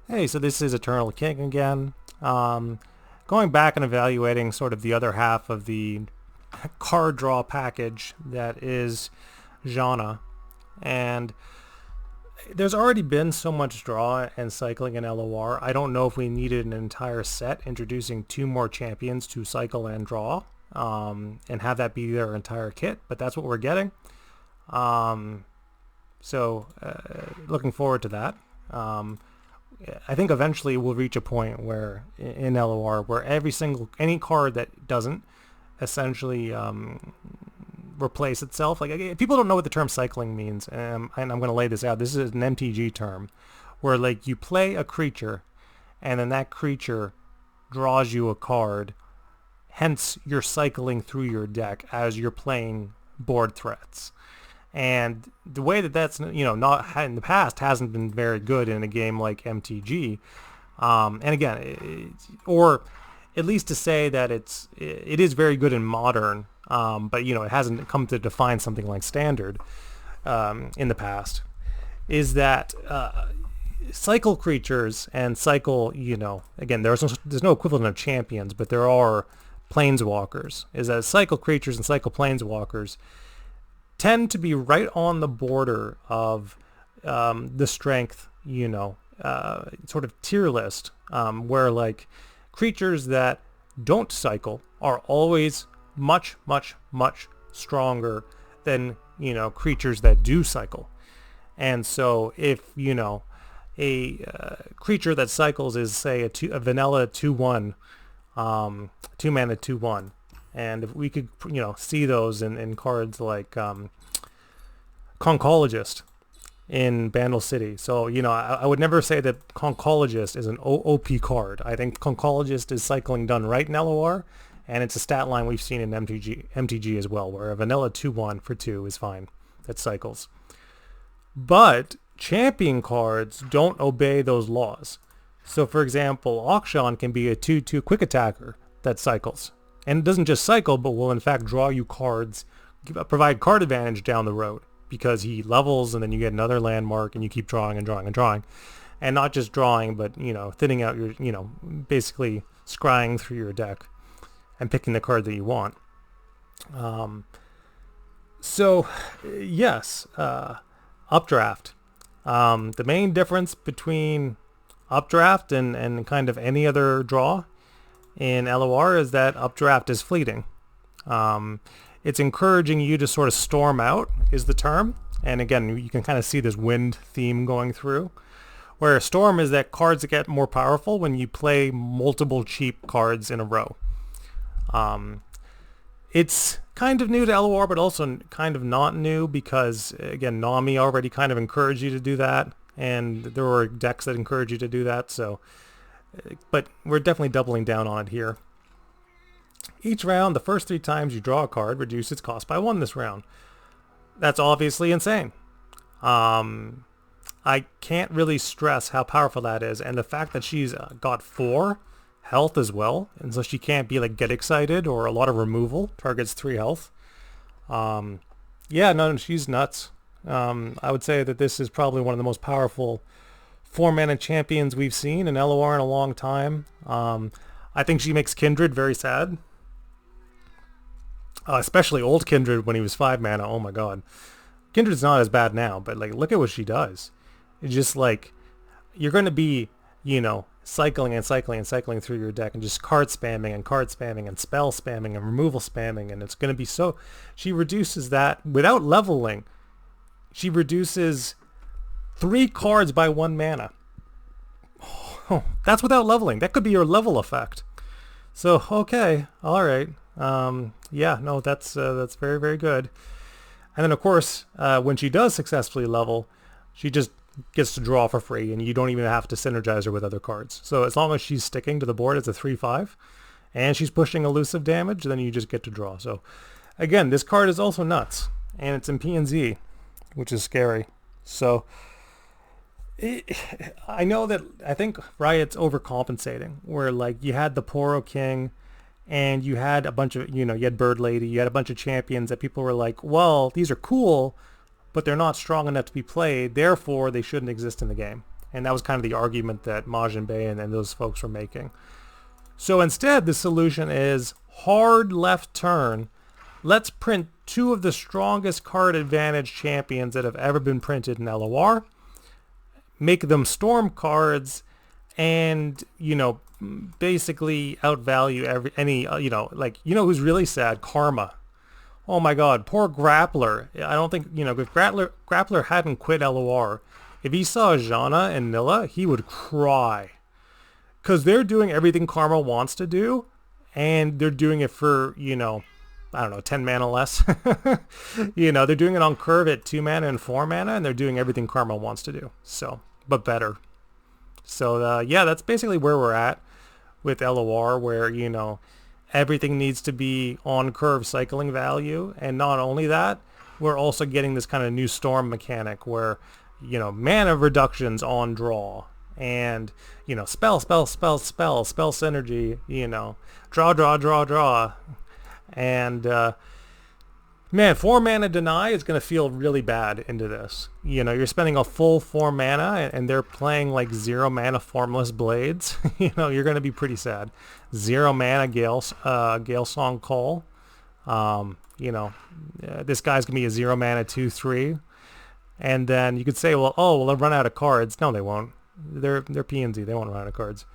Hey, so this is Eternal King again. Um, Going back and evaluating sort of the other half of the card draw package that is Janna. And there's already been so much draw and cycling in LOR. I don't know if we needed an entire set introducing two more champions to cycle and draw and have that be their entire kit, but that's what we're getting. Um, Looking forward to that. Um, I think eventually we'll reach a point where in LOR where any card that doesn't essentially replace itself. Like people don't know what the term cycling means, and I'm going to lay this out. This is an MTG term where like you play a creature, and then that creature draws you a card. Hence, you're cycling through your deck as you're playing board threats. And the way that that's not in the past hasn't been very good in a game like MTG. And again, or at least to say that it is very good in modern, but it hasn't come to define something like standard in the past. Is that cycle creatures and cycle again there's no equivalent of champions, but there are planeswalkers. Is that cycle creatures and cycle planeswalkers tend to be right on the border of the strength, sort of tier list, where like creatures that don't cycle are always much, much, much stronger than, creatures that do cycle. And so if, a creature that cycles is, say, a vanilla 2-1, 2-mana 2-1, and if we could, see those in cards like Conchologist in Bandle City. So, I would never say that Conchologist is an OP card. I think Conchologist is cycling done right in LOR, and it's a stat line we've seen in MTG as well, where a vanilla 2-1 for 2 is fine. That cycles. But champion cards don't obey those laws. So, for example, Auction can be a 2-2 quick attacker that cycles. And it doesn't just cycle, but will in fact draw you cards, provide card advantage down the road, because he levels and then you get another landmark and you keep drawing and drawing and drawing. And not just drawing, but, thinning out your, basically scrying through your deck and picking the card that you want. Yes, Updraft. The main difference between Updraft and kind of any other draw in LOR is that Updraft is fleeting. It's encouraging you to sort of storm out is the term. And again, you can kind of see this wind theme going through. Where a storm is that cards get more powerful when you play multiple cheap cards in a row. It's kind of new to LOR, but also kind of not new because, again, Nami already kind of encouraged you to do that. And there were decks that encourage you to do that. But we're definitely doubling down on it here. Each round, the first 3 times you draw a card, reduce its cost by 1 this round. That's obviously insane. I can't really stress how powerful that is, and the fact that she's got 4 health as well, and so she can't be like get excited or a lot of removal, targets 3 health. No, she's nuts. I would say that this is probably one of the most powerful 4-mana champions we've seen in LOR in a long time. I think she makes Kindred very sad. Especially old Kindred when he was 5 mana. Oh my god. Kindred's not as bad now, but like look at what she does. It's just like you're going to be, cycling and cycling and cycling through your deck and just card spamming and spell spamming and removal spamming, and it's going to be so... She reduces that without leveling. She reduces 3 cards by 1 mana. Oh, that's without leveling. That could be your level effect. So, okay, all right. That's very, very good. And then, of course, when she does successfully level, she just gets to draw for free, and you don't even have to synergize her with other cards. So as long as she's sticking to the board as a 3/5, and she's pushing elusive damage, then you just get to draw. So, again, this card is also nuts, and it's in PNZ, which is scary. So... I know that I think Riot's overcompensating, where like you had the Poro King and you had a bunch of, you had Bird Lady, you had a bunch of champions that people were like, well, these are cool, but they're not strong enough to be played, therefore they shouldn't exist in the game. And that was kind of the argument that Majin Bey and those folks were making. So instead, the solution is hard left turn. Let's print 2 of the strongest card advantage champions that have ever been printed in LOR. Make them storm cards and, you know, basically outvalue any, you know, like, you know who's really sad? Karma. Oh my god, poor Grappler. I don't think, you know, if Grappler hadn't quit LOR, if he saw Janna and Nilla, he would cry. Because they're doing everything Karma wants to do, and they're doing it for, you know, I don't know, 10 mana less. You know, they're doing it on curve at 2 mana and 4 mana, and they're doing everything Karma wants to do. So, but better. So, yeah, that's basically where we're at with LOR, where, you know, everything needs to be on curve cycling value. And not only that, we're also getting this kind of new storm mechanic where, you know, mana reductions on draw. And, you know, spell synergy, you know, draw. And, man, 4 mana deny is going to feel really bad into this. You know, you're spending a full 4 mana and they're playing like 0 mana Formless Blades. You know, you're going to be pretty sad. 0 mana Gale Song Call. You know, this guy's going to be a 0 mana 2/3. And then you could say, well, they'll run out of cards. No, they won't. They're PNZ. They won't run out of cards.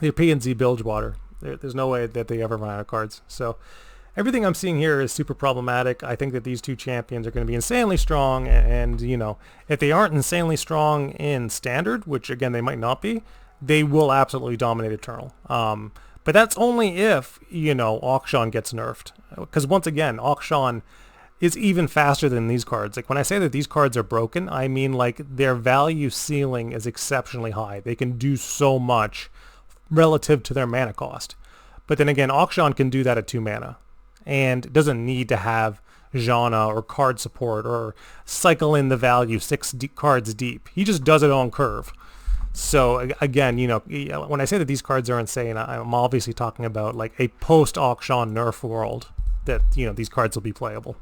They're PNZ Bilgewater. There's no way that they ever run out of cards. So everything I'm seeing here is super problematic. I think that these 2 champions are going to be insanely strong. And, you know, if they aren't insanely strong in Standard, which, again, they might not be, they will absolutely dominate Eternal. But that's only if, you know, Auction gets nerfed. Because, once again, Auction is even faster than these cards. Like, when I say that these cards are broken, I mean, like, their value ceiling is exceptionally high. They can do so much relative to their mana cost. But then again, Auction can do that at 2 mana. And doesn't need to have Janna or card support or cycle in the value 6 cards deep. He just does it on curve. So again, you know, when I say that these cards are insane, I'm obviously talking about like a post-Auction nerf world that, you know, these cards will be playable.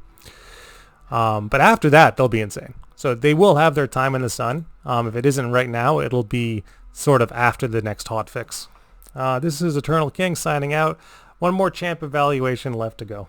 But after that, they'll be insane. So they will have their time in the sun. If it isn't right now, it'll be sort of after the next hotfix. This is Eternal King signing out. One more champ evaluation left to go.